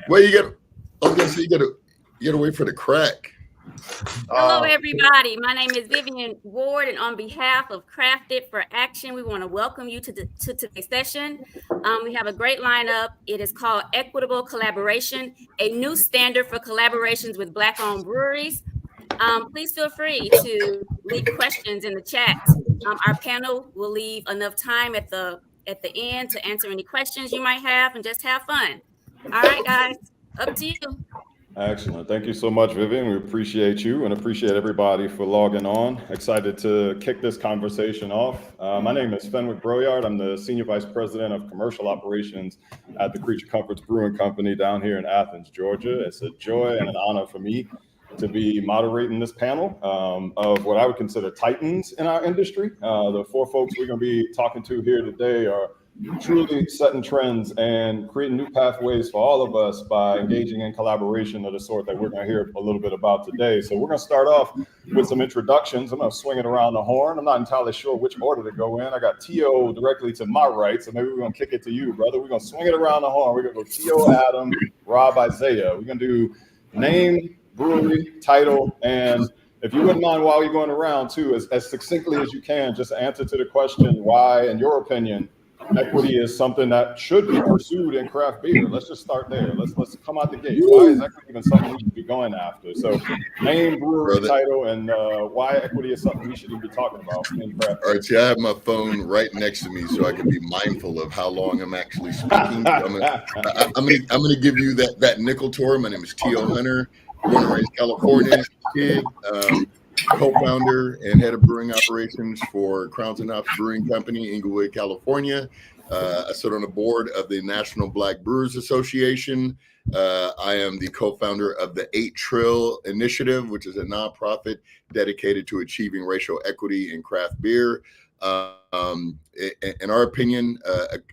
Well, you got. I was gonna say you gotta wait for the crack. Hello, everybody. My name is Vivian Ward, and on behalf of Crafted for Action, we want to welcome you to today's session. We have a great lineup. It is called Equitable Collaboration, a new standard for collaborations with Black-owned breweries. Please feel free to leave questions in the chat. Our panel will leave enough time at the end to answer any questions you might have and just have fun. All right, guys, up to you. Excellent. Thank you so much, Vivian. We appreciate you and appreciate everybody for logging on. Excited to kick this conversation off. My name is Fenwick Broyard. I'm the Senior Vice President of Commercial Operations at the Creature Comforts Brewing Company down here in Athens, Georgia. It's a joy and an honor for me to be moderating this panel of what I would consider titans in our industry. The four folks we're going to be talking to here today are truly setting trends and creating new pathways for all of us by engaging in collaboration of the sort that we're going to hear a little bit about today. So we're going to start off with some introductions. I'm going to swing it around the horn. I'm not entirely sure which order to go in. I got T.O. directly to my right, so maybe we're going to kick it to you, brother. We're going to swing it around the horn. We're going to go T.O. Adam, Rob Isaiah. We're going to do name, brewery, title, and if you wouldn't mind while you're going around too, as succinctly as you can, just answer to the question why, in your opinion, equity is something that should be pursued in craft beer. Let's just start there. Let's come out the gate. Why is equity even something we should be going after? So, name, brewery, title, and why equity is something we should even be talking about in craft beer. All right, see, I have my phone right next to me, so I can be mindful of how long I'm actually speaking. So I'm gonna give you that nickel tour. My name is T.O. Hunter, born and raised California, kid. Co-founder and head of brewing operations for Crowns and Hops Brewing Company, Inglewood, California. I sit on the board of the National Black Brewers Association. I am the co-founder of the 8 Trill Initiative, which is a nonprofit dedicated to achieving racial equity in craft beer. In our opinion,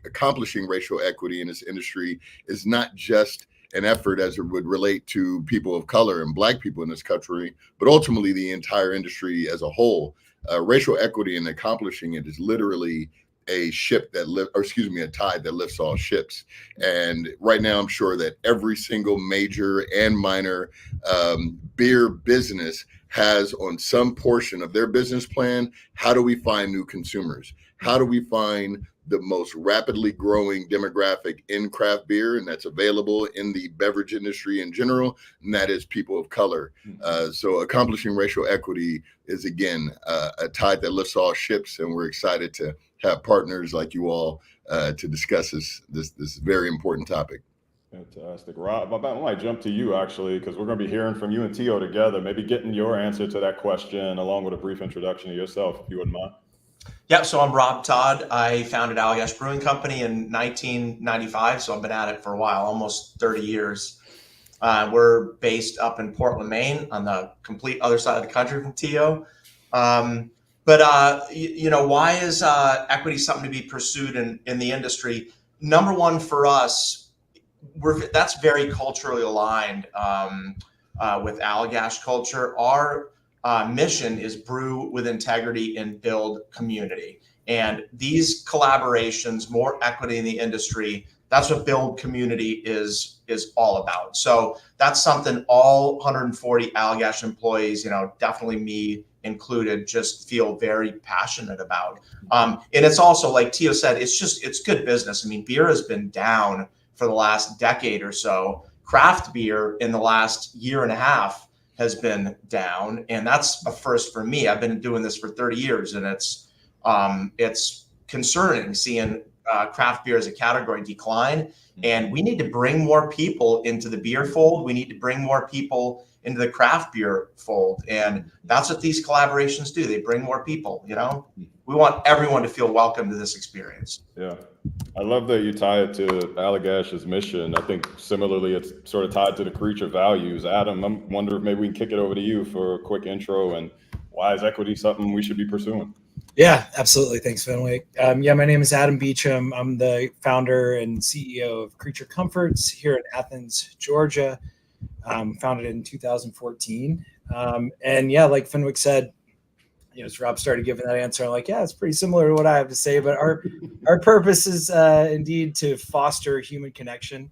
accomplishing racial equity in this industry is not just an effort as it would relate to people of color and Black people in this country, but ultimately the entire industry as a whole. Racial equity and accomplishing it is literally a tide that lifts all ships. And right now, I'm sure that every single major and minor beer business has on some portion of their business plan, how do we find new consumers? How do we find the most rapidly growing demographic in craft beer, and that's available in the beverage industry in general, and that is people of color. So accomplishing racial equity is, again, a tide that lifts all ships, and we're excited to have partners like you all to discuss this very important topic. Fantastic. Rob, I might jump to you, actually, because we're going to be hearing from you and T.O. together, maybe getting your answer to that question along with a brief introduction of yourself, if you wouldn't mind. Yeah, so I'm Rob Todd. I founded Allagash Brewing Company in 1995, so I've been at it for a while, almost 30 years. We're based up in Portland, Maine, on the complete other side of the country from T.O. But why is equity something to be pursued in the industry? Number one, for us, that's very culturally aligned with Allagash culture. Our mission is brew with integrity and build community. And these collaborations, more equity in the industry, that's what build community is all about. So that's something all 140 Allagash employees, definitely me included, just feel very passionate about. And it's also, like Tio said, it's good business. I mean, beer has been down for the last decade or so. Craft beer in the last year and a half has been down, and that's a first for me. I've been doing this for 30 years, and it's concerning seeing craft beer as a category decline. And we need to bring more people into the beer fold. We need to bring more people into the craft beer fold, and that's what these collaborations do. They bring more people. We want everyone to feel welcome to this experience. Yeah. I love that you tie it to Allagash's mission. I think similarly, it's sort of tied to the creature values. Adam, I wonder if maybe we can kick it over to you for a quick intro and why is equity something we should be pursuing? Yeah, absolutely. Thanks, Fenwick. My name is Adam Beecham. I'm the founder and CEO of Creature Comforts here in Athens, Georgia. Founded in 2014. Like Fenwick said, as Rob started giving that answer, I'm like, yeah, it's pretty similar to what I have to say. But our purpose is indeed to foster human connection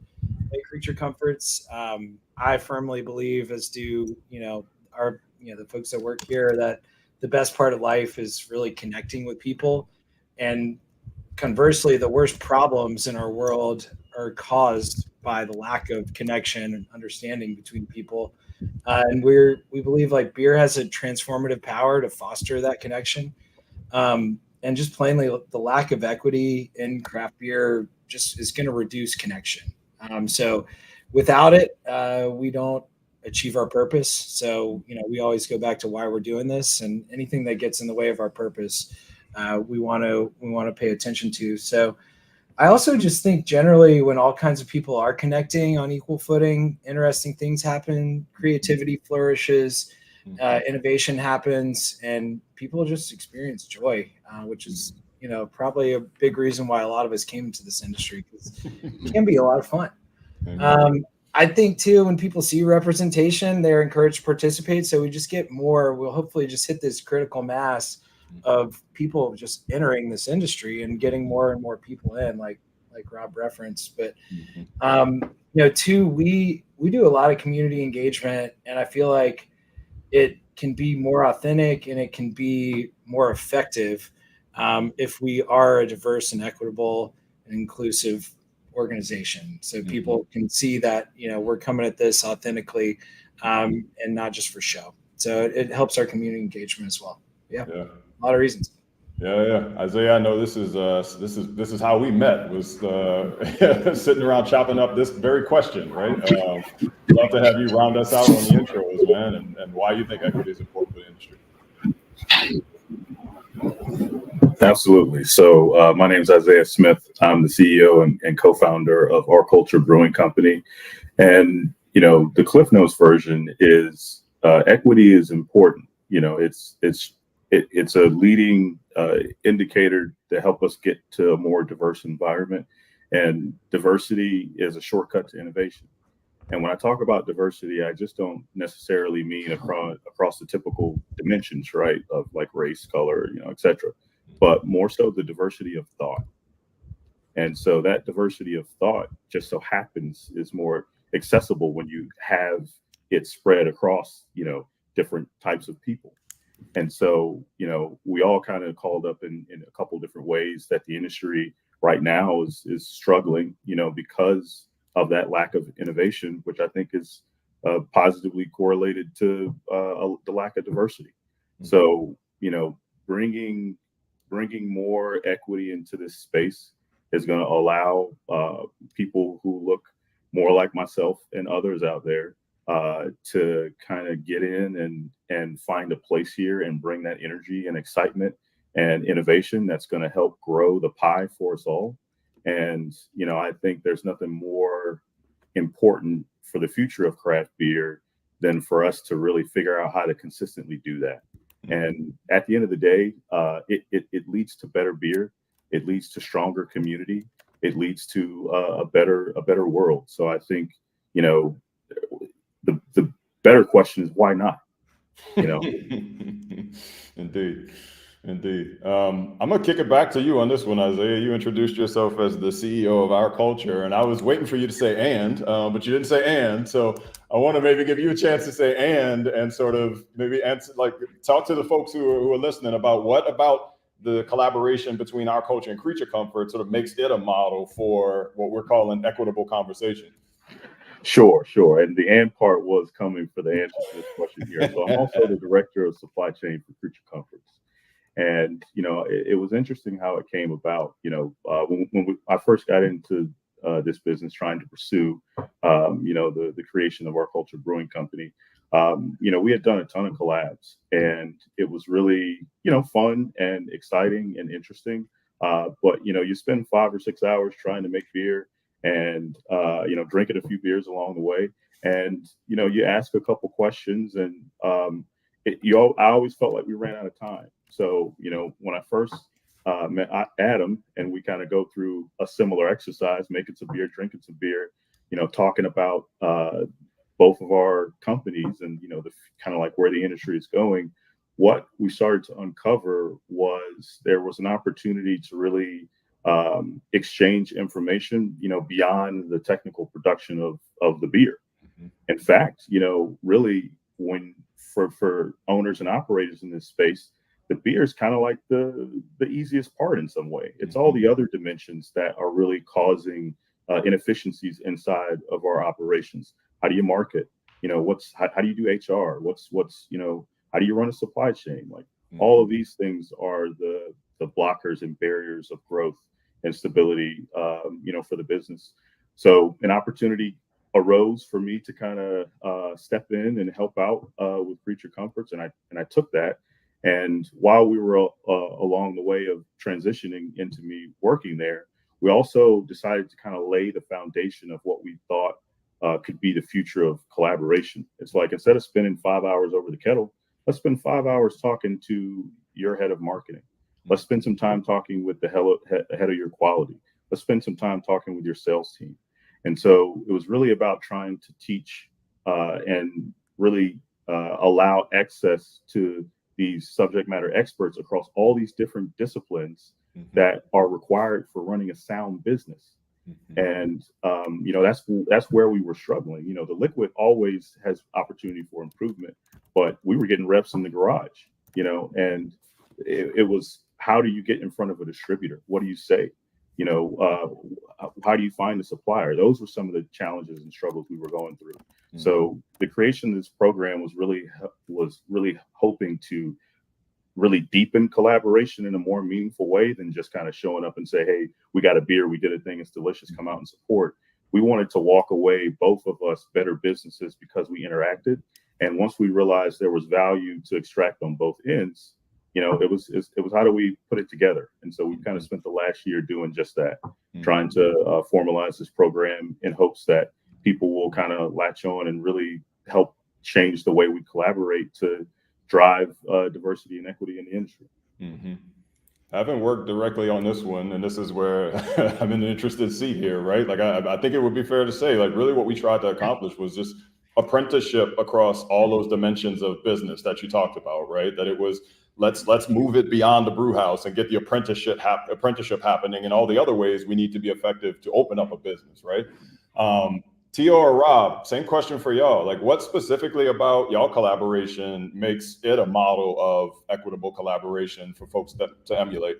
at Creature Comforts. I firmly believe, as do the folks that work here, that the best part of life is really connecting with people. And conversely, the worst problems in our world are caused by the lack of connection and understanding between people. And we believe like beer has a transformative power to foster that connection. And just plainly, the lack of equity in craft beer just is going to reduce connection. So without it, we don't achieve our purpose. So, we always go back to why we're doing this, and anything that gets in the way of our purpose, we want to pay attention to. So I also just think generally when all kinds of people are connecting on equal footing, interesting things happen, creativity flourishes, innovation happens, and people just experience joy, which is, probably a big reason why a lot of us came into this industry, because it can be a lot of fun. I think too, when people see representation, they're encouraged to participate. So we just get more, we'll hopefully just hit this critical mass of people just entering this industry and getting more and more people in, like Rob referenced. But too, we do a lot of community engagement, and I feel like it can be more authentic and it can be more effective if we are a diverse and equitable and inclusive organization. So people can see that we're coming at this authentically and not just for show. So it helps our community engagement as well. Yeah. A lot of reasons. Yeah. Isaiah, I know this is how we met, was sitting around chopping up this very question, right? Love to have you round us out on the intros, man, and why you think equity is important for the industry. Absolutely. So my name is Isaiah Smith. I'm the CEO and co-founder of Our Culture Brewing Company. And, the Cliff Notes version is equity is important. It's a leading indicator to help us get to a more diverse environment. And diversity is a shortcut to innovation. And when I talk about diversity, I just don't necessarily mean across the typical dimensions, right, of like race, color, et cetera, but more so the diversity of thought. And so that diversity of thought just so happens is more accessible when you have it spread across, different types of people. And so, we all kind of called up in a couple different ways that the industry right now is struggling, because of that lack of innovation, which I think is positively correlated to the lack of diversity. So, bringing more equity into this space is going to allow people who look more like myself and others out there to kind of get in and find a place here and bring that energy and excitement and innovation that's going to help grow the pie for us all. And, I think there's nothing more important for the future of craft beer than for us to really figure out how to consistently do that. And at the end of the day, it leads to better beer. It leads to stronger community. It leads to a better world. So I think, the better question is why not? Indeed. I'm gonna kick it back to you on this one, Isaiah. You introduced yourself as the CEO of Our Culture, and I was waiting for you to say but you didn't say and. So I want to maybe give you a chance to say and sort of maybe answer, talk to the folks who are listening about what about the collaboration between Our Culture and Creature Comfort sort of makes it a model for what we're calling equitable conversation. Sure. And the and part was coming for the answer to this question here. So I'm also the director of supply chain for Creature Comforts. And, it was interesting how it came about. When I first got into this business, trying to pursue, the creation of Our Culture Brewing Company, we had done a ton of collabs, and it was really, fun and exciting and interesting. But, you spend 5 or 6 hours trying to make beer and, drinking a few beers along the way. And, you ask a couple questions, and I always felt like we ran out of time. So, when I first met Adam, and we kind of go through a similar exercise, making some beer, drinking some beer, talking about both of our companies and, the kind of like where the industry is going, what we started to uncover was there was an opportunity to really exchange information, beyond the technical production of the beer. In fact, really for owners and operators in this space, the beer is kind of like the easiest part in some way. It's all the other dimensions that are really causing inefficiencies inside of our operations. How do you market? How do you do HR? How do you run a supply chain? Like all of these things are the blockers and barriers of growth and stability, for the business. So an opportunity arose for me to kind of step in and help out with Creature Comforts, and I took that. And while we were along the way of transitioning into me working there, we also decided to kind of lay the foundation of what we thought could be the future of collaboration. It's like, instead of spending 5 hours over the kettle, let's spend 5 hours talking to your head of marketing. Let's spend some time talking with the head of your quality. Let's spend some time talking with your sales team. And so it was really about trying to teach and really allow access to these subject matter experts across all these different disciplines that are required for running a sound business. And that's where we were struggling. The liquid always has opportunity for improvement, but we were getting reps in the garage. And it was, how do you get in front of a distributor? What do you say? How do you find a supplier? Those were some of the challenges and struggles we were going through. So the creation of this program was really hoping to really deepen collaboration in a more meaningful way than just kind of showing up and say, hey, we got a beer, we did a thing, it's delicious, come out and support. We wanted to walk away, both of us, better businesses because we interacted. And once we realized there was value to extract on both ends, it was how do we put it together? And so we kind of spent the last year doing just that, trying to formalize this program in hopes that people will kind of latch on and really help change the way we collaborate to drive diversity and equity in the industry. I haven't worked directly on this one, and this is where I'm in an interested seat here, right? Like I think it would be fair to say, like, really what we tried to accomplish was just apprenticeship across all those dimensions of business that you talked about, right? That it was, let's move it beyond the brew house and get the apprenticeship happening in all the other ways we need to be effective to open up a business, right? Tio or Rob, same question for y'all. Like, what specifically about y'all collaboration makes it a model of equitable collaboration for folks to emulate?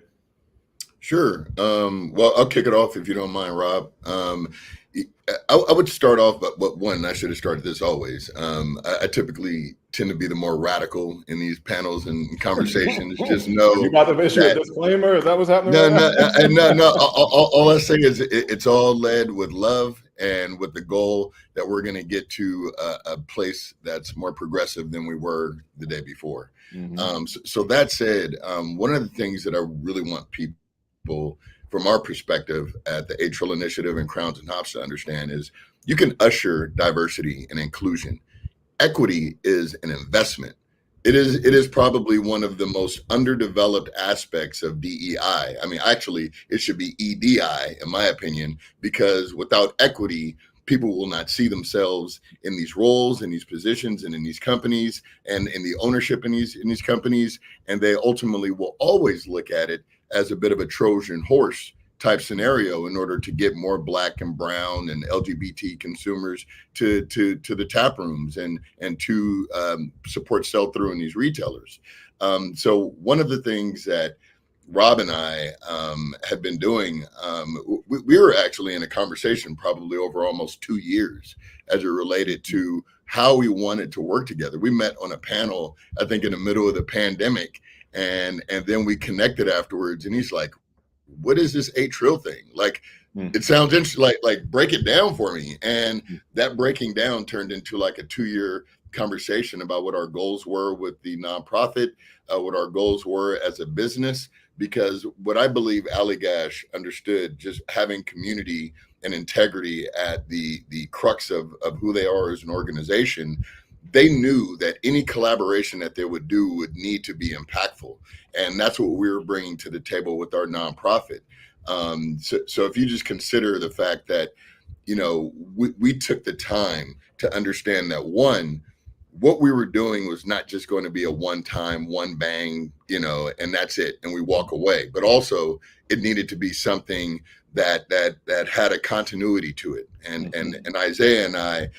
Sure. Well, I'll kick it off if you don't mind, Rob. I would start off, but one, I should have started this always. I typically tend to be the more radical in these panels and conversations. Just know you about to issue a disclaimer? Is that what's happening? No. All I say is it's all led with love and with the goal that we're going to get to a place that's more progressive than we were the day before. So that said, one of the things that I really want people, from our perspective at the A-Trill Initiative and Crowns and Hops, to understand is you can usher diversity and inclusion. Equity is an investment. It is probably one of the most underdeveloped aspects of DEI. I mean, actually, it should be EDI, in my opinion, because without equity, people will not see themselves in these roles, in these positions, and in these companies, and in the ownership in these companies, and they ultimately will always look at it as a bit of a Trojan horse type scenario in order to get more Black and brown and LGBT consumers to the tap rooms and to support sell-through in these retailers. So one of the things that Rob and I have been doing, we were actually in a conversation probably over almost 2 years as it related to how we wanted to work together. We met on a panel, I think in the middle of the pandemic, and then we connected afterwards, and he's like, what is this A-Trill thing? Like, it sounds interesting, like break it down for me. And that breaking down turned into like a 2-year conversation about what our goals were with the nonprofit, what our goals were as a business, because what I believe Allagash understood, just having community and integrity at the crux of who they are as an organization, they knew that any collaboration that they would do would need to be impactful. And that's what we were bringing to the table with our nonprofit. So if you just consider the fact that, we took the time to understand that, one, what we were doing was not just going to be a one-time, one bang, and that's it, and we walk away. But also, it needed to be something that had a continuity to it. And Isaiah and I,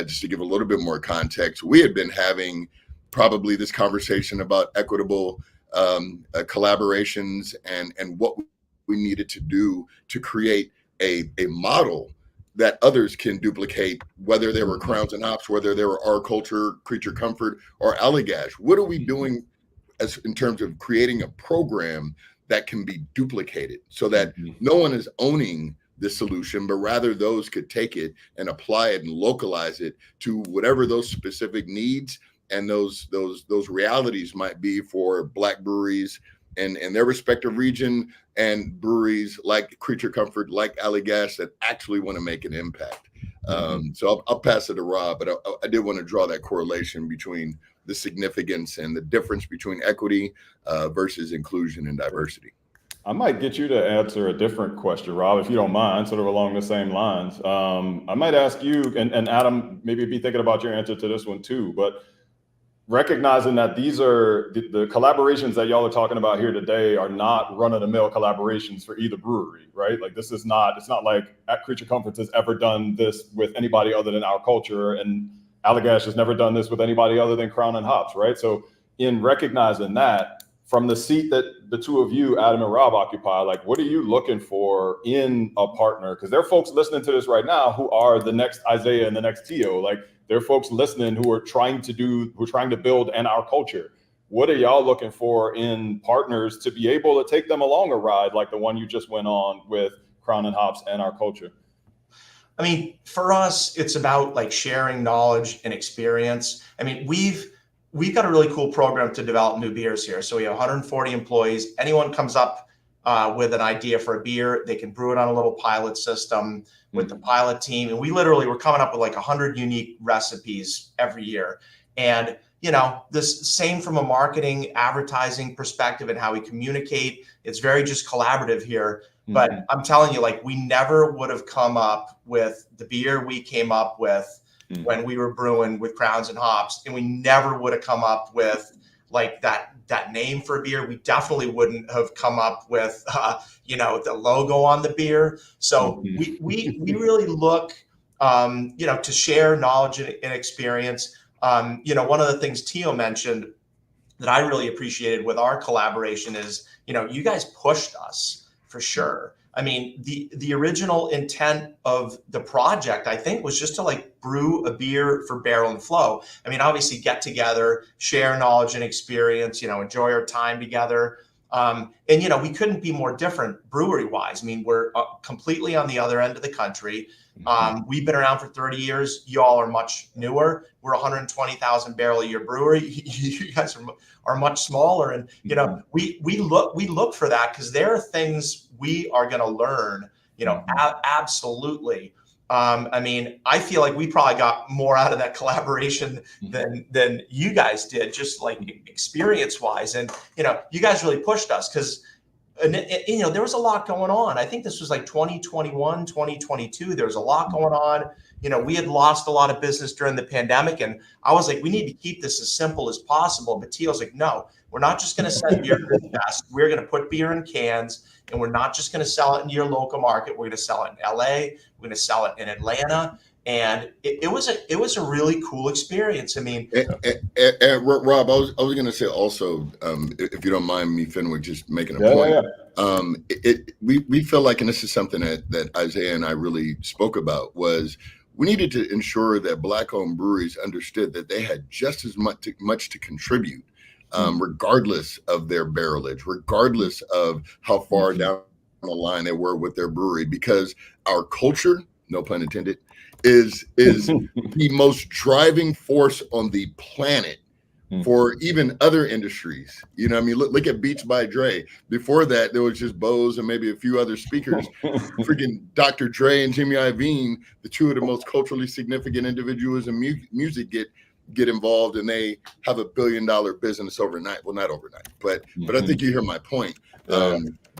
just to give a little bit more context, we had been having probably this conversation about equitable collaborations and what we needed to do to create a model that others can duplicate, whether they were Crowns and Hops, whether they were Our Culture, Creature Comfort, or Allagash. What are we doing as in terms of creating a program that can be duplicated so that no one is owning the solution, but rather those could take it and apply it and localize it to whatever those specific needs and those realities might be for Black breweries and their respective region, and breweries like Creature Comfort, like Allagash, that actually want to make an impact. So I'll pass it to Rob, but I did want to draw that correlation between the significance and the difference between equity versus inclusion and diversity. I might get you to answer a different question, Rob, if you don't mind, sort of along the same lines. I might ask you, and Adam, maybe be thinking about your answer to this one too, but recognizing that these are the collaborations that y'all are talking about here today are not run-of-the-mill collaborations for either brewery, right? Like it's not like at Creature Comforts has ever done this with anybody other than Our Culture, and Allagash has never done this with anybody other than Crown and Hops, right? So in recognizing that, from the seat that the two of you, Adam and Rob, occupy, like what are you looking for in a partner? Because there are folks listening to this right now who are the next Isaiah and the next Tio. Like there are folks listening who are trying to build an Our Culture. What are y'all looking for in partners to be able to take them along a ride like the one you just went on with Crown and Hops and Our Culture? I mean, for us, it's about like sharing knowledge and experience. I mean, we've got a really cool program to develop new beers here. So we have 140 employees. Anyone comes up with an idea for a beer, they can brew it on a little pilot system with the pilot team. And we're coming up with like 100 unique recipes every year. And, this same from a marketing, advertising perspective and how we communicate, it's very just collaborative here. But I'm telling you, like, we never would have come up with the beer we came up with when we were brewing with Crowns and Hops, and we never would have come up with like that name for a beer. We definitely wouldn't have come up with the logo on the beer. So we really look to share knowledge and experience. One of the things Tio mentioned that I really appreciated with our collaboration is you guys pushed us for sure. I mean, the original intent of the project, I think, was just to like brew a beer for Barrel and Flow. I mean, obviously get together, share knowledge and experience, enjoy our time together. And, we couldn't be more different brewery wise. I mean, we're completely on the other end of the country. We've been around for 30 years. Y'all are much newer. We're 120,000 barrel a year brewery. You guys are much smaller. And, we look for that because there are things we are going to learn, absolutely. I mean, I feel like we probably got more out of that collaboration than you guys did, just like experience wise. And, you guys really pushed us because, there was a lot going on. I think this was like 2021, 2022. There was a lot going on. We had lost a lot of business during the pandemic. And I was like, we need to keep this as simple as possible. But Tio's like, no, we're not just going to send beer to the fest. We're going to put beer in cans. And we're not just going to sell it in your local market. We're going to sell it in LA. We're going to sell it in Atlanta. And it was a really cool experience. I mean, and Rob, I was going to say also, if you don't mind me, Fenwick, just making a point. Yeah. We feel like, and this is something that Isaiah and I really spoke about, was we needed to ensure that Black-owned breweries understood that they had just as much to contribute, regardless of their barrelage, regardless of how far down the line they were with their brewery, because our culture, no pun intended, is the most driving force on the planet for even other industries. I mean, look at Beats by Dre. Before that, there was just Bose and maybe a few other speakers. Freaking Dr. Dre and Jimmy Iovine, the two of the most culturally significant individuals in music, get get involved and they have $1 billion business overnight. Well, not overnight, but I think you hear my point.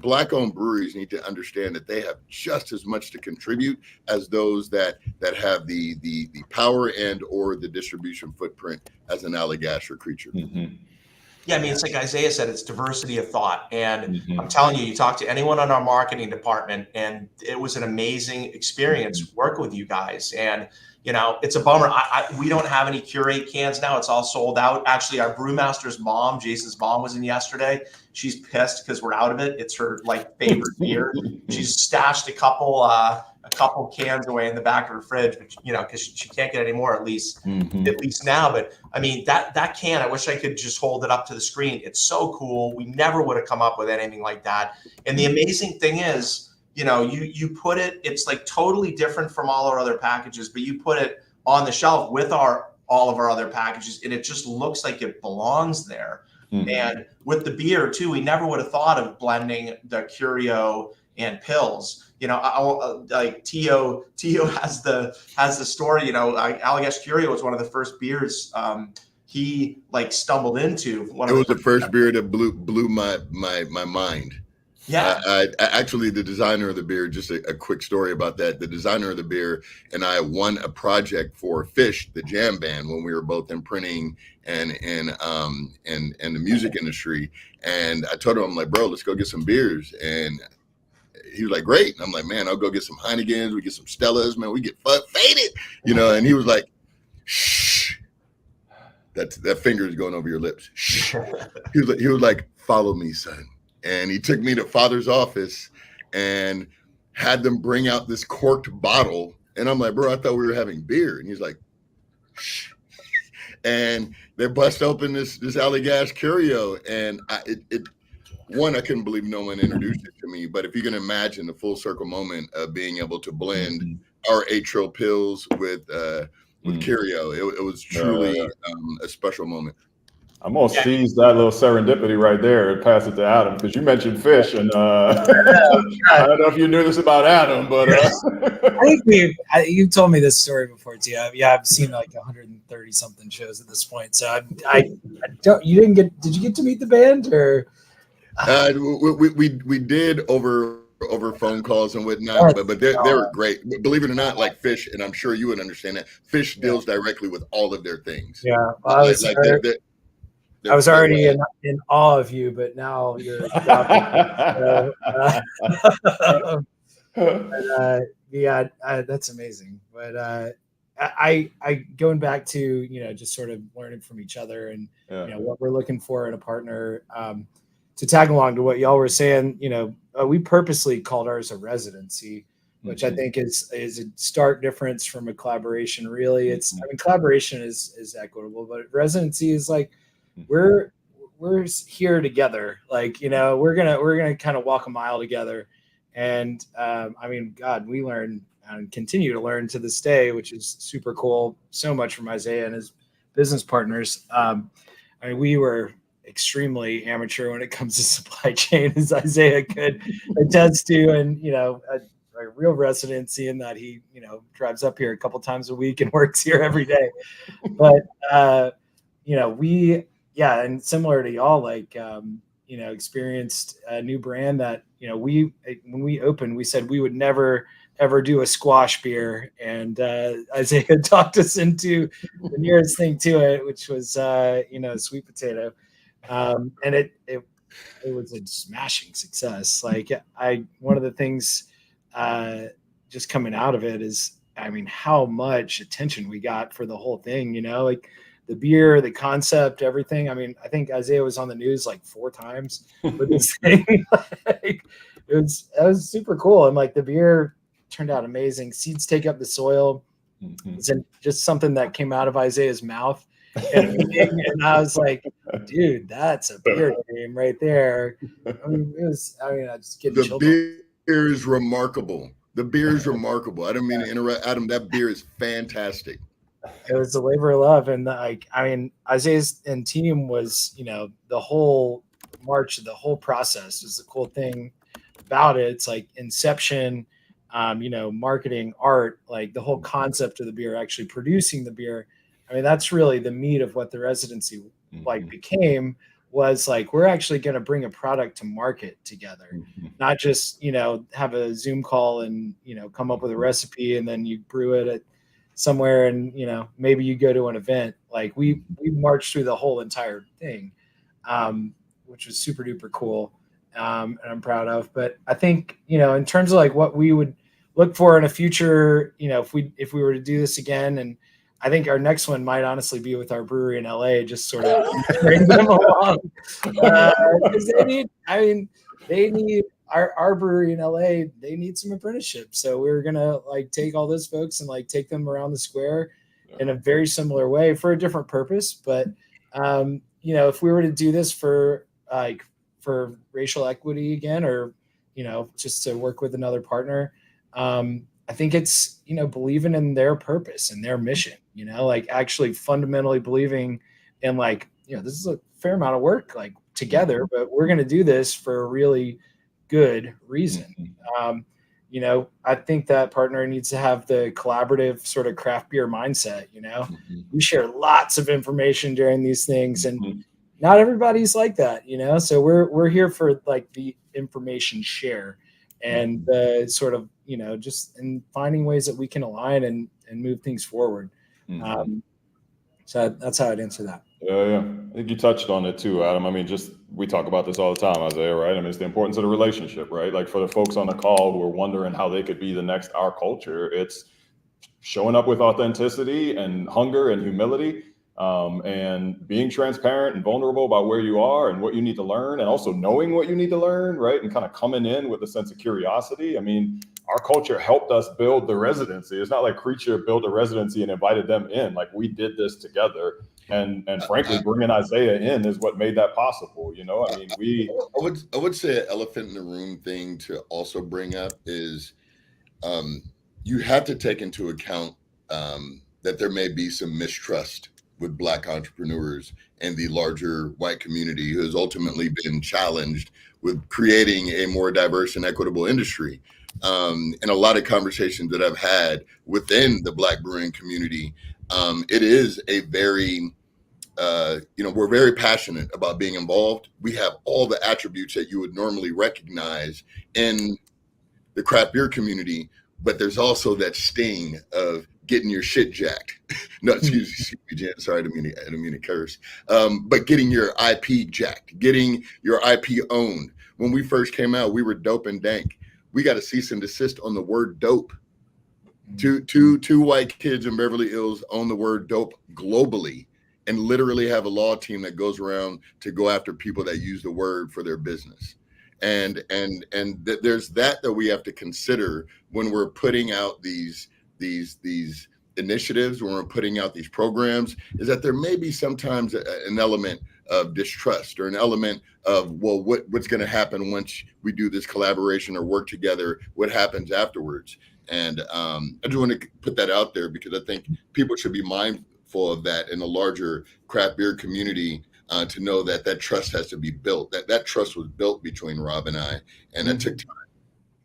Black-owned breweries need to understand that they have just as much to contribute as those that have the power and or the distribution footprint as an Allagash or Creature. Yeah, I mean, it's like Isaiah said, it's diversity of thought. And I'm telling you, you talk to anyone on our marketing department, and it was an amazing experience working with you guys. And, you know, it's a bummer. We don't have any Curate cans now. It's all sold out. Actually, our brewmaster's mom, Jason's mom, was in yesterday. She's pissed because we're out of it. It's her like favorite beer. She's stashed a couple cans away in the back of her fridge, but you know, because she can't get any more, at least now. But I mean, that can, I wish I could just hold it up to the screen. It's so cool. We never would have come up with anything like that. And the amazing thing is, you know, you put it, it's like totally different from all our other packages, but you put it on the shelf with all of our other packages, and it just looks like it belongs there. And with the beer too, we never would have thought of blending the Curio and Pils. You know, like Tio has the story. You know, Allagash Curio was one of the first beers he like stumbled into. It was the first beer that blew my mind. Yeah. I actually, the designer of the beer, just a quick story about that. The designer of the beer and I won a project for Fish, the jam band, when we were both in printing and the music industry. And I told him, I'm like, bro, let's go get some beers. And he was like, great. And I'm like, man, I'll go get some Heinekens. We get some Stellas, man. We get faded, you know. And he was like, shh. That finger is going over your lips. Shh. He was like, follow me, son. And he took me to Father's office and had them bring out this corked bottle. And I'm like, bro, I thought we were having beer. And he's like, shh. And they bust open this Allagash Curio. And I couldn't believe no one introduced it to me. But if you can imagine the full circle moment of being able to blend our atrial pills with Curio, it was truly a special moment. I'm gonna seize that little serendipity right there and pass it to Adam, because you mentioned Fish, and I don't know if you knew this about Adam, but I think you told me this story before too. I've seen like 130 something shows at this point. So I don't. You didn't get? Did you get to meet the band or? We did over phone calls and whatnot, but they were great. Believe it or not, like Fish, and I'm sure you would understand that Fish deals directly with all of their things. Yeah, well, I was already in awe of you, but now you're that's amazing. But I going back to, you know, just sort of learning from each other and you know what we're looking for in a partner. To tag along to what y'all were saying, you know, we purposely called ours a residency, which I think is a stark difference from a collaboration. Really, collaboration is equitable, but residency is like we're here together. Like, you know, we're gonna kind of walk a mile together. And I mean, God, we learn and continue to learn to this day, which is super cool. So much from Isaiah and his business partners. I mean, we were extremely amateur when it comes to supply chain, as Isaiah could attest to, and you know, a real residency in that he, you know, drives up here a couple times a week and works here every day. But you know, and similar to y'all, like you know, experienced a new brand that, you know, when we opened, we said we would never ever do a squash beer, and Isaiah talked us into the nearest thing to it, which was you know, sweet potato. And it was a smashing success. Like one of the things just coming out of it is, I mean, how much attention we got for the whole thing, you know, like the beer, the concept, everything. I mean, I think Isaiah was on the news like 4 times with this thing. Like, it was super cool. And like the beer turned out amazing. Seeds take up the soil. It's just something that came out of Isaiah's mouth. And I was like, dude, that's a beer name right there. I mean, I just get the beer is remarkable. The beer is remarkable. I don't mean to interrupt, Adam. That beer is fantastic. It was a labor of love, and like, I mean, Isaiah's and team was, you know, the whole march, the whole process is the cool thing about it. It's like inception, you know, marketing, art, like the whole concept of the beer, actually producing the beer. I mean, that's really the meat of what the residency like became, was like, we're actually going to bring a product to market together, not just, have a Zoom call and, come up with a recipe and then you brew it at somewhere and, maybe you go to an event. Like we marched through the whole entire thing, which was super duper cool. And I'm proud of. But I think, in terms of like what we would look for in a future, if we were to do this again, and I think our next one might honestly be with our brewery in LA, just sort of bring them along. Because they need our brewery in LA, they need some apprenticeship. So we're going to like take all those folks and like take them around the square in a very similar way for a different purpose. But, if we were to do this for racial equity again, or, just to work with another partner, I think it's, believing in their purpose and their mission, like actually fundamentally believing in like, this is a fair amount of work like together, but we're going to do this for a really good reason. I think that partner needs to have the collaborative sort of craft beer mindset. We share lots of information during these things, and not everybody's like that, so we're here for like the information share and sort of, just in finding ways that we can align and move things forward. So that's how I'd answer that. Yeah. I think you touched on it too, Adam. I mean, we talk about this all the time, Isaiah, right? I mean, it's the importance of the relationship, right? Like for the folks on the call who are wondering how they could be the next Our Culture, it's showing up with authenticity and hunger and humility, and being transparent and vulnerable about where you are and what you need to learn, and also knowing what you need to learn, right? And kind of coming in with a sense of curiosity. I mean, Our Culture helped us build the residency. It's not like Creature built a residency and invited them in. Like we did this together. And frankly, bringing Isaiah in is what made that possible. I mean, I would say an elephant in the room thing to also bring up is you have to take into account that there may be some mistrust with Black entrepreneurs and the larger white community who has ultimately been challenged with creating a more diverse and equitable industry. And a lot of conversations that I've had within the Black brewing community, it is a very, we're very passionate about being involved. We have all the attributes that you would normally recognize in the craft beer community, but there's also that sting of getting your shit jacked. No, excuse me, Jen. Sorry, I didn't mean to curse. But getting your IP jacked, getting your IP owned. When we first came out, we were dope and dank. We got a cease and desist on the word dope. Two white kids in Beverly Hills own the word dope globally, and literally have a law team that goes around to go after people that use the word for their business. And there's that we have to consider when we're putting out these initiatives, when we're putting out these programs, is that there may be sometimes an element of distrust or an element of, well, what's going to happen once we do this collaboration or work together? What happens afterwards? And I just want to put that out there because I think people should be mindful of that in the larger craft beer community, to know that trust has to be built. That trust was built between Rob and I, and it took time.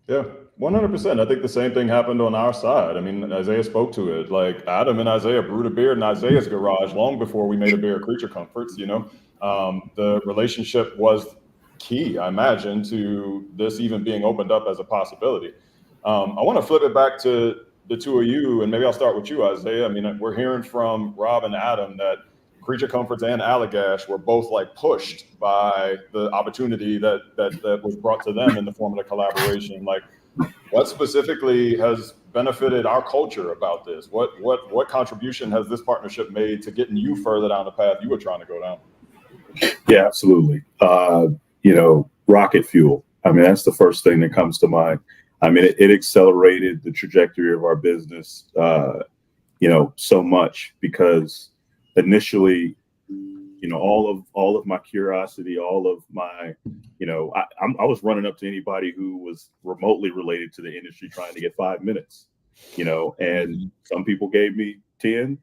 Yeah, 100%. I think the same thing happened on our side. I mean, Isaiah spoke to it. Like Adam and Isaiah brewed a beer in Isaiah's garage long before we made a beer at Creature Comforts. The relationship was key, I imagine, to this even being opened up as a possibility. I want to flip it back to the two of you, and maybe I'll start with you, Isaiah. I mean, we're hearing from Rob and Adam that Creature Comforts and Allagash were both like pushed by the opportunity that was brought to them in the form of the collaboration. Like, what specifically has benefited Our Culture about this? What contribution has this partnership made to getting you further down the path you were trying to go down? Yeah, absolutely. Rocket fuel. I mean, that's the first thing that comes to mind. I mean, it accelerated the trajectory of our business, so much because initially, all of my curiosity, all of my, I was running up to anybody who was remotely related to the industry trying to get 5 minutes, and some people gave me 10,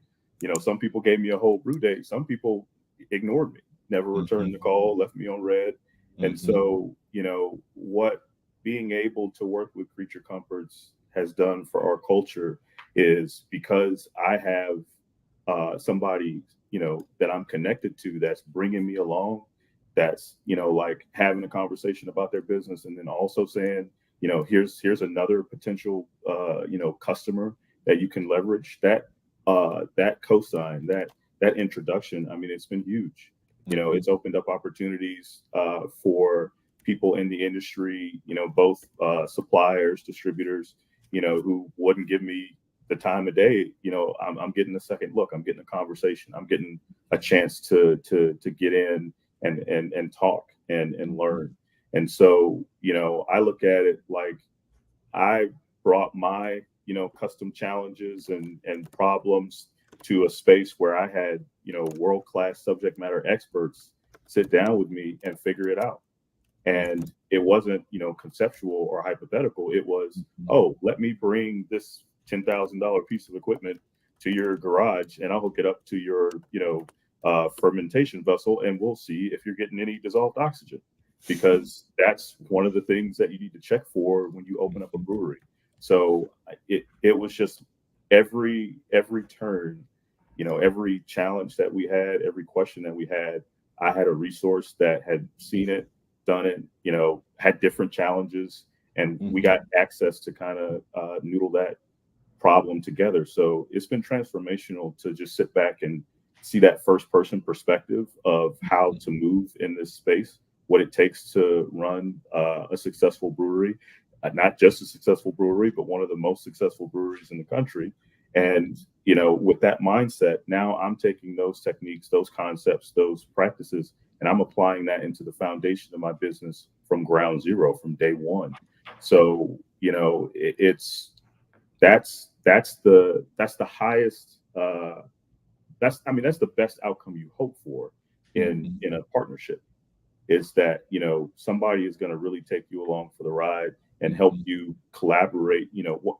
some people gave me a whole brew day. Some people ignored me, never returned the call, left me on red. And so, what being able to work with Creature Comforts has done for Our Culture is, because I have somebody, that I'm connected to that's bringing me along, that's, like having a conversation about their business, and then also saying, here's another potential, customer that you can leverage. That cosign, that introduction, I mean, it's been huge. It's opened up opportunities for people in the industry, both suppliers, distributors, who wouldn't give me the time of day. I'm getting a second look. I'm getting a conversation. I'm getting a chance to get in and talk and learn. And so, I look at it like I brought my, custom challenges and problems to a space where I had, world-class subject matter experts sit down with me and figure it out. And it wasn't, conceptual or hypothetical. It was, oh, let me bring this $10,000 piece of equipment to your garage and I'll hook it up to your, fermentation vessel, and we'll see if you're getting any dissolved oxygen, because that's one of the things that you need to check for when you open up a brewery. So it was just every turn, every challenge that we had, every question that we had, I had a resource that had seen it, done it, had different challenges, and we got access to kind of noodle that problem together. So it's been transformational to just sit back and see that first person perspective of how to move in this space, what it takes to run a successful brewery, not just a successful brewery, but one of the most successful breweries in the country. And, with that mindset, now I'm taking those techniques, those concepts, those practices, and I'm applying that into the foundation of my business from ground zero, from day one. So, that's the highest, that's the best outcome you hope for in a partnership, is that, somebody is going to really take you along for the ride and help you collaborate,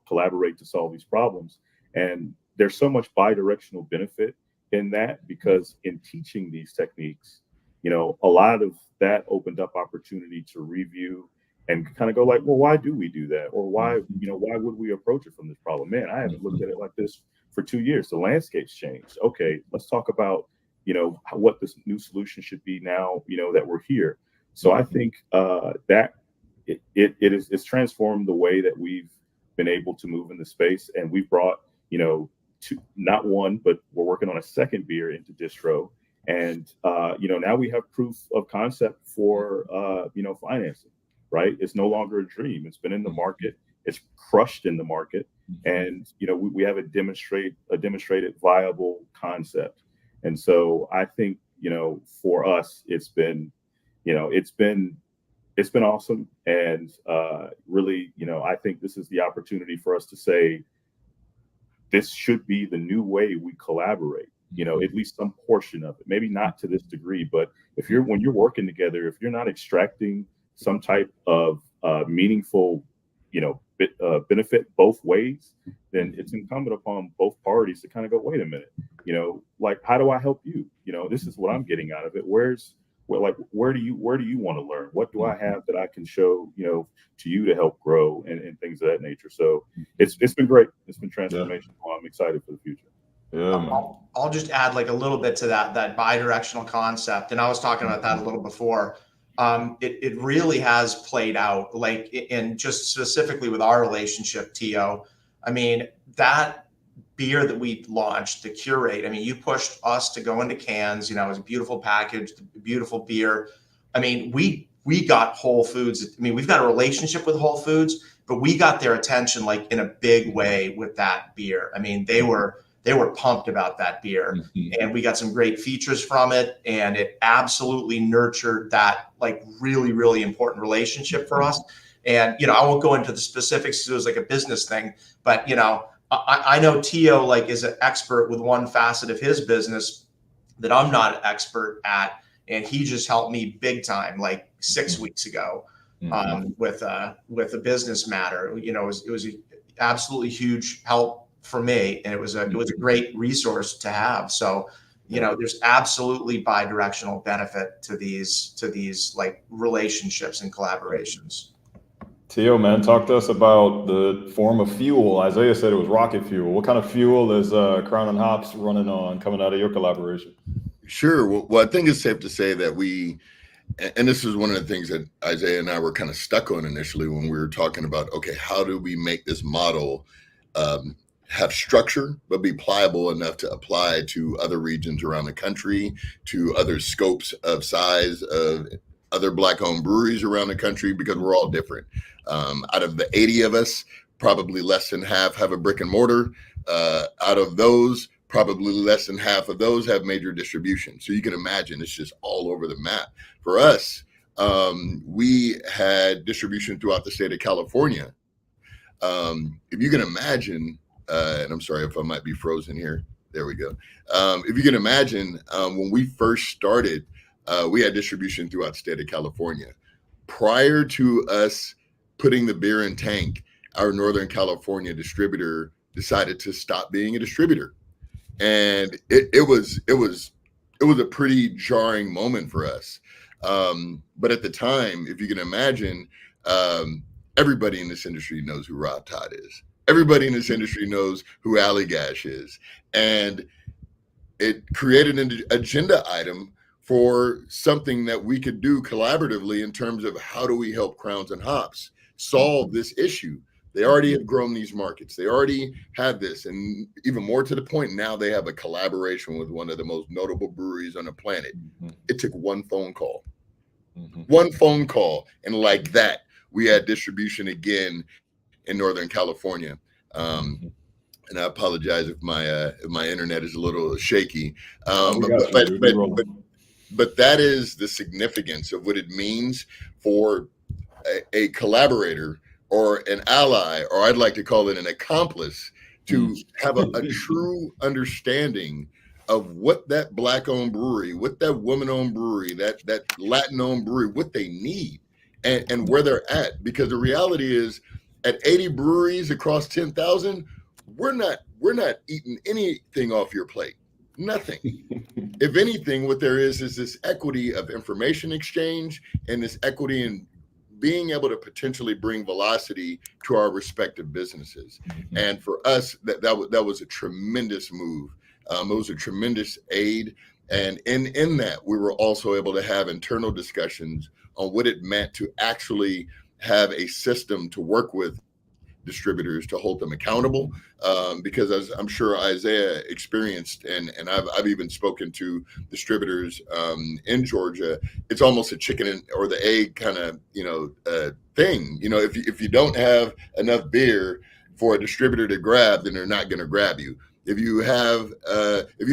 collaborate to solve these problems. And there's so much bi-directional benefit in that, because in teaching these techniques, a lot of that opened up opportunity to review and kind of go like, well, why do we do that? Or why would we approach it from this problem? Man, I haven't looked at it like this for 2 years. The landscape's changed. Okay, let's talk about, what this new solution should be now, that we're here. So I think that it's transformed the way that we've been able to move in the space. And we've brought, not one, but we're working on a second beer into distro. And, now we have proof of concept for, financing, right? It's no longer a dream. It's been in the market. It's crushed in the market. And, we have a demonstrated viable concept. And so I think, for us, it's been awesome. And really, I think this is the opportunity for us to say, this should be the new way we collaborate, at least some portion of it, maybe not to this degree, but when you're working together, if you're not extracting some type of meaningful, benefit both ways, then it's incumbent upon both parties to kind of go, wait a minute, like, how do I help you? This is what I'm getting out of it. Where do you want to learn? What do I have that I can show, to you to help grow and things of that nature? So it's been great. It's been transformational. Yeah. I'm excited for the future. Yeah, I'll just add like a little bit to that bi-directional concept. And I was talking about that a little before. It really has played out, like, in just specifically with our relationship, Tio. I mean, that beer that we launched, the Curate, I mean, you pushed us to go into cans, it was a beautiful package, beautiful beer. I mean, we got Whole Foods. I mean, we've got a relationship with Whole Foods, but we got their attention like in a big way with that beer. I mean, they were pumped about that beer, and we got some great features from it, and it absolutely nurtured that like really, really important relationship for us. And, I won't go into the specifics because it was like a business thing, but, I know Tio like is an expert with one facet of his business that I'm not an expert at. And he just helped me big time, like 6 weeks ago, with a business matter. It was absolutely huge help for me, and it was a great resource to have. So, there's absolutely bi-directional benefit to these like relationships and collaborations. Tio, man, talk to us about the form of fuel. Isaiah said it was rocket fuel. What kind of fuel is Crown and Hops running on coming out of your collaboration? Sure. Well, I think it's safe to say that and this is one of the things that Isaiah and I were kind of stuck on initially when we were talking about, okay, how do we make this model have structure, but be pliable enough to apply to other regions around the country, to other scopes of size of other Black-owned breweries around the country, because we're all different. Out of the 80 of us, probably less than half have a brick and mortar. Out of those, probably less than half of those have major distribution. So you can imagine it's just all over the map. For us, we had distribution throughout the state of California. If you can imagine, and I'm sorry if I might be frozen here. There we go. If you can imagine, when we first started, we had distribution throughout the state of California. Prior to us putting the beer in tank, our Northern California distributor decided to stop being a distributor. And it was a pretty jarring moment for us. But at the time, if you can imagine, everybody in this industry knows who Rob Todd is. Everybody in this industry knows who Allagash is. And it created an agenda item for something that we could do collaboratively in terms of how do we help Crowns and Hops solve this issue. They already have grown these markets. They already have this. And even more to the point, now they have a collaboration with one of the most notable breweries on the planet. It took one phone call. One phone call. And like that, we had distribution again in Northern California. And I apologize if my internet is a little shaky. But that is the significance of what it means for a collaborator or an ally, or I'd like to call it an accomplice, to have a true understanding of what that Black-owned brewery, what that woman-owned brewery, that Latin-owned brewery, what they need and where they're at. Because the reality is, at 80 breweries across 10,000, we're not eating anything off your plate. Nothing. If anything, what there is this equity of information exchange and this equity in being able to potentially bring velocity to our respective businesses. And for us, that was a tremendous move. It was a tremendous aid. And in that, we were also able to have internal discussions on what it meant to actually have a system to work with distributors to hold them accountable, because as I'm sure Isaiah experienced, and I've even spoken to distributors in Georgia, it's almost a chicken or the egg kind of thing. If you don't have enough beer for a distributor to grab, then they're not going to grab you. If you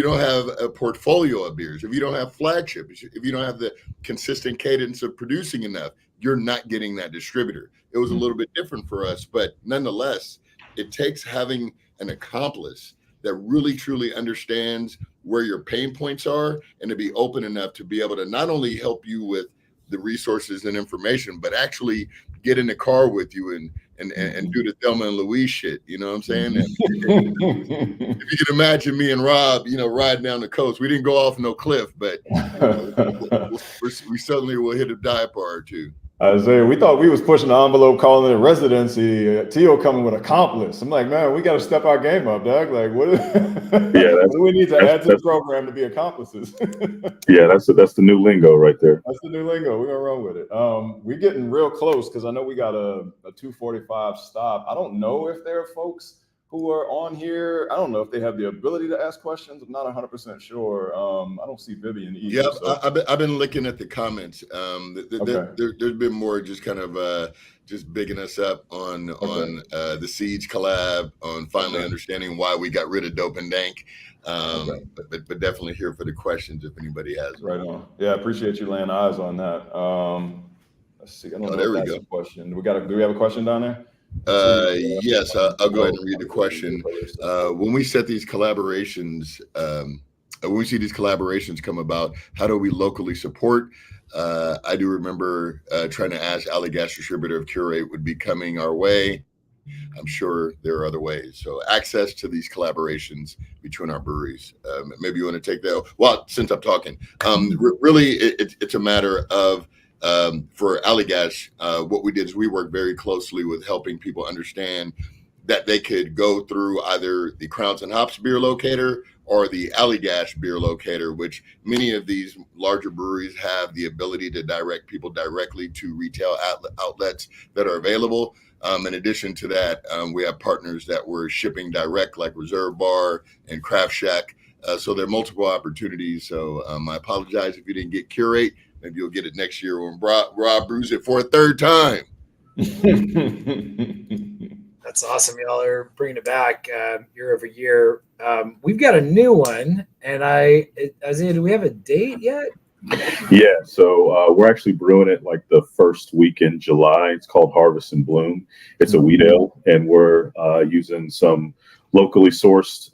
don't have a portfolio of beers, if you don't have flagship, if you don't have the consistent cadence of producing enough, you're not getting that distributor. It was a little bit different for us, but nonetheless, it takes having an accomplice that really truly understands where your pain points are and to be open enough to be able to not only help you with the resources and information, but actually get in the car with you and do the Thelma and Louise shit. You know what I'm saying? If you can imagine me and Rob, riding down the coast, we didn't go off no cliff, but we certainly will hit a dive bar or two. Isaiah, we thought we was pushing the envelope, calling it a residency. Tio coming with accomplice. I'm like, man, we got to step our game up, Doug. Like, what do we need to add to the program to be accomplices? Yeah, that's the new lingo right there. That's the new lingo. We're gonna run with it. We're getting real close because I know we got a 2:45 stop. I don't know if there are folks who are on here. I don't know if they have the ability to ask questions. I'm not 100% sure. I don't see Vivian either. Yeah, so. I've been looking at the comments. There's been more just kind of just bigging us up on the Siege collab, on finally understanding why we got rid of Dope and Dank. But definitely here for the questions if anybody has them. Right on. Yeah, I appreciate you laying eyes on that. Let's see. I don't know there if we that's go. a question. Do we have a question down there? Yes, I'll go ahead and read the question. When we set these collaborations, when we see these collaborations come about, how do we locally support? I do remember trying to ask Allagash distributor if Curate would be coming our way. I'm sure there are other ways. So access to these collaborations between our breweries. Maybe you want to take that. Well, since I'm talking, really, it's a matter of For Allagash, what we did is we worked very closely with helping people understand that they could go through either the Crowns and Hops beer locator or the Allagash beer locator, which many of these larger breweries have the ability to direct people directly to retail outlets that are available. In addition to that, we have partners that we're shipping direct, like Reserve Bar and Craft Shack. So there are multiple opportunities. So I apologize if you didn't get Curate. Maybe you'll get it next year when Rob brews it for a third time. That's awesome. Y'all are bringing it back year over year. We've got a new one. And Isaiah, do we have a date yet? Yeah, so we're actually brewing it like the first week in July. It's called Harvest and Bloom. It's a wheat ale, and we're using some locally sourced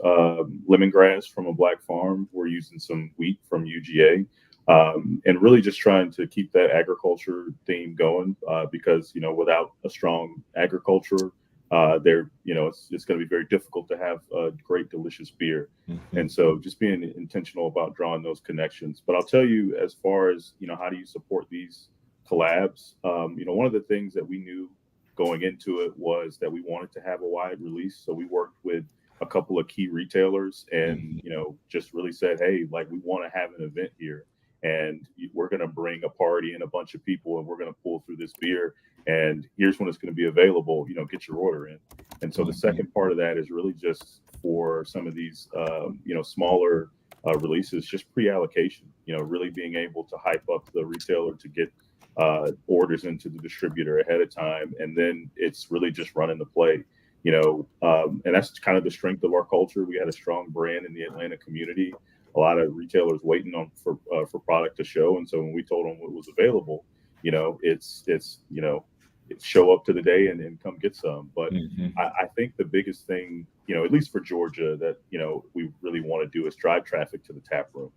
lemongrass from a black farm. We're using some wheat from UGA, and really just trying to keep that agriculture theme going because, without a strong agriculture, it's going to be very difficult to have a great, delicious beer. Mm-hmm. And so just being intentional about drawing those connections. But I'll tell you, as far as, how do you support these collabs? One of the things that we knew going into it was that we wanted to have a wide release. So we worked with a couple of key retailers and, just really said, hey, like, we want to have an event here. And we're going to bring a party and a bunch of people, and we're going to pull through this beer. And here's when it's going to be available. Get your order in. And so the second part of that is really just for some of these, smaller releases, just pre-allocation. Really being able to hype up the retailer to get orders into the distributor ahead of time, and then it's really just running the play. And that's kind of the strength of our culture. We had a strong brand in the Atlanta community. A lot of retailers waiting for product to show, and so when we told them what was available, it's show up to the day and come get some. But I think the biggest thing, at least for Georgia, that we really want to do is drive traffic to the tap room.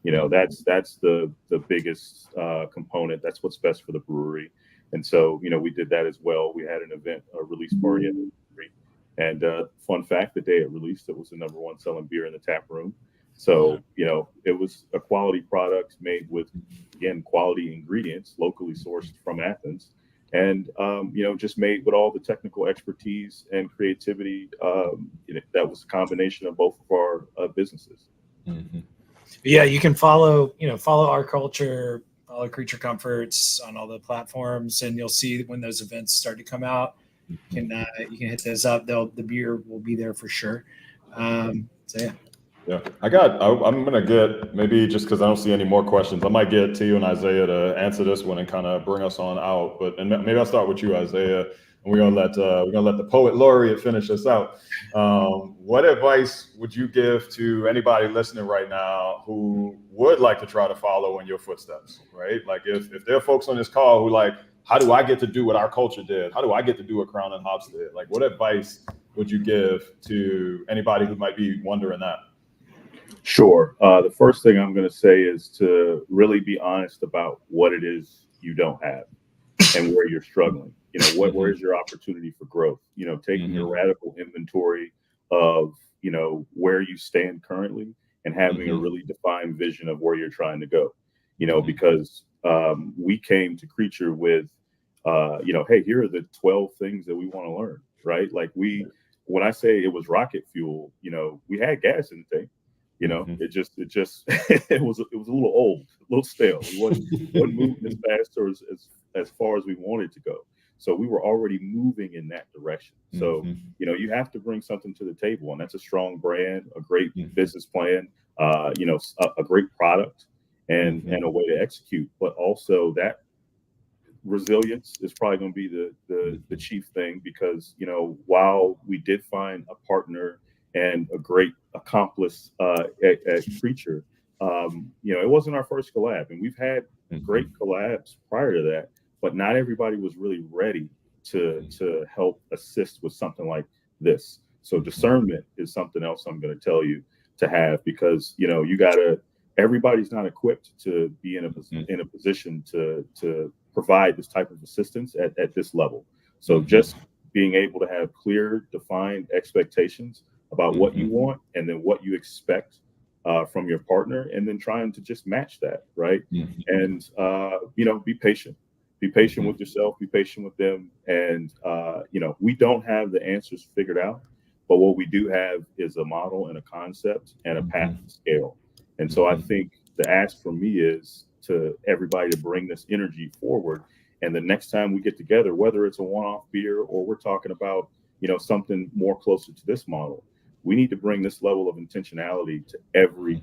That's the biggest component. That's what's best for the brewery, and so we did that as well. We had an event, a release party at the brewery, and fun fact: the day it released, it was the #1 selling beer in the tap room. So, it was a quality product made with, again, quality ingredients, locally sourced from Athens, and, just made with all the technical expertise and creativity. That was a combination of both of our businesses. Mm-hmm. Yeah, you can follow our culture, follow Creature Comforts on all the platforms, and you'll see when those events start to come out. You can hit those up. The beer will be there for sure. So, yeah. Yeah, I'm going to get, maybe just because I don't see any more questions, I might get to you and Isaiah to answer this one and kind of bring us on out. And maybe I'll start with you, Isaiah, and we're going to let the poet laureate finish us out. What advice would you give to anybody listening right now who would like to try to follow in your footsteps, right? Like if there are folks on this call who like, how do I get to do what our culture did? How do I get to do what Crown and Hops did? Like, what advice would you give to anybody who might be wondering that? Sure. The first thing I'm going to say is to really be honest about what it is you don't have and where you're struggling. Where is your opportunity for growth? Taking a radical inventory of, where you stand currently and having a really defined vision of where you're trying to go, because we came to Creature with, hey, here are the 12 things that we want to learn, right? Like when I say it was rocket fuel, we had gas in the tank. It just it was a little old, a little stale. It wasn't moving as fast or as far as we wanted to go. So we were already moving in that direction. So, you have to bring something to the table, and that's a strong brand, a great business plan, a great product and a way to execute. But also that resilience is probably going to be the chief thing, because, while we did find a partner and a great accomplice at Creature, it wasn't our first collab, and we've had great collabs prior to that, but not everybody was really ready to help assist with something like this. So discernment is something else I'm going to tell you to have, because everybody's not equipped to be in a position to provide this type of assistance at this level. So just being able to have clear, defined expectations about what you want and then what you expect from your partner, and then trying to just match that, right? And be patient. Be patient with yourself. Be patient with them. And we don't have the answers figured out, but what we do have is a model and a concept and a path to scale. And so I think the ask from me is to everybody to bring this energy forward. And the next time we get together, whether it's a one-off beer or we're talking about, something more closer to this model, we need to bring this level of intentionality to every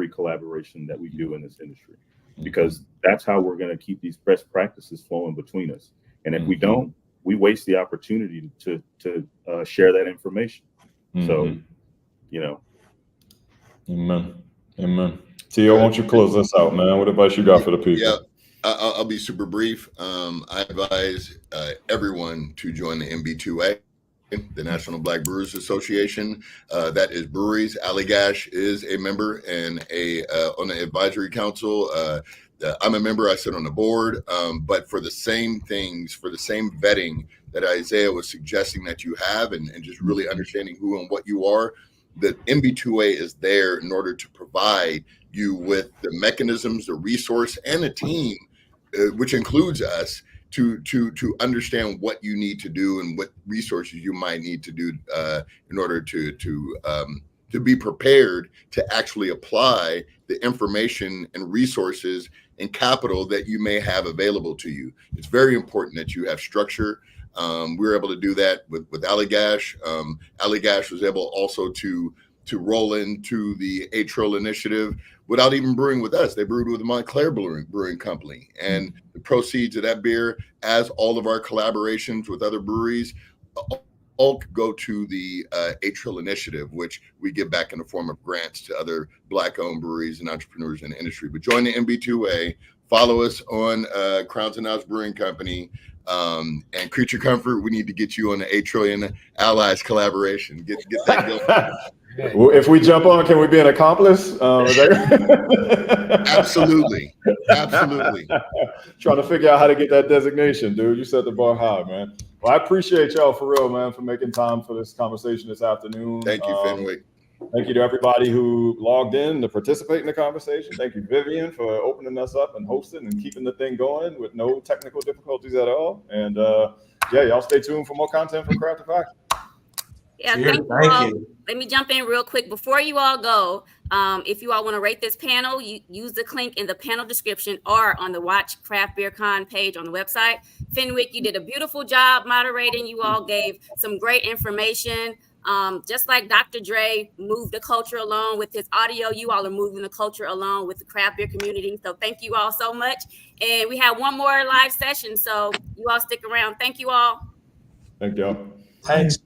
collaboration that we do in this industry, because that's how we're going to keep these best practices flowing between us. And if we don't, we waste the opportunity to share that information. So, Amen. Tio, why don't you close this out, man? What advice you got for the people? Yeah, I'll be super brief. I advise everyone to join the MB2A, the National Black Brewers Association. That is Breweries. Allagash is a member and on the advisory council. I'm a member. I sit on the board. But for the same things, for the same vetting that Isaiah was suggesting that you have, and just really understanding who and what you are, the MB2A is there in order to provide you with the mechanisms, the resource, and the team, which includes us, to understand what you need to do and what resources you might need to do in order to be prepared to actually apply the information and resources and capital that you may have available to you. It's very important that you have structure. We were able to do that with Allagash. Allagash was able also to roll into the A-Trail initiative without even brewing with us. They brewed with the Montclair Brewing Company, and the proceeds of that beer, as all of our collaborations with other breweries, all go to the A-Trail initiative, which we give back in the form of grants to other Black-owned breweries and entrepreneurs in the industry. But join the MB2A, follow us on Crowns and Knives Brewing Company, and Creature Comfort. We need to get you on the A-Trillion Allies collaboration. Get that going. Well, if we jump on, can we be an accomplice? Absolutely. Trying to figure out how to get that designation, dude. You set the bar high, man. Well, I appreciate y'all for real, man, for making time for this conversation this afternoon. Thank you, Fenwick. Thank you to everybody who logged in to participate in the conversation. Thank you, Vivian, for opening us up and hosting and keeping the thing going with no technical difficulties at all. And y'all stay tuned for more content from Craft of Action. Yeah, thank you. Let me jump in real quick before you all go. If you all want to rate this panel, you use the link in the panel description or on the Watch Craft Beer Con page on the website. Fenwick, you did a beautiful job moderating. You all gave some great information. Just like Dr. Dre moved the culture along with his audio, you all are moving the culture along with the craft beer community. So thank you all so much. And we have one more live session, so you all stick around. Thank you all. Thank y'all. Thanks.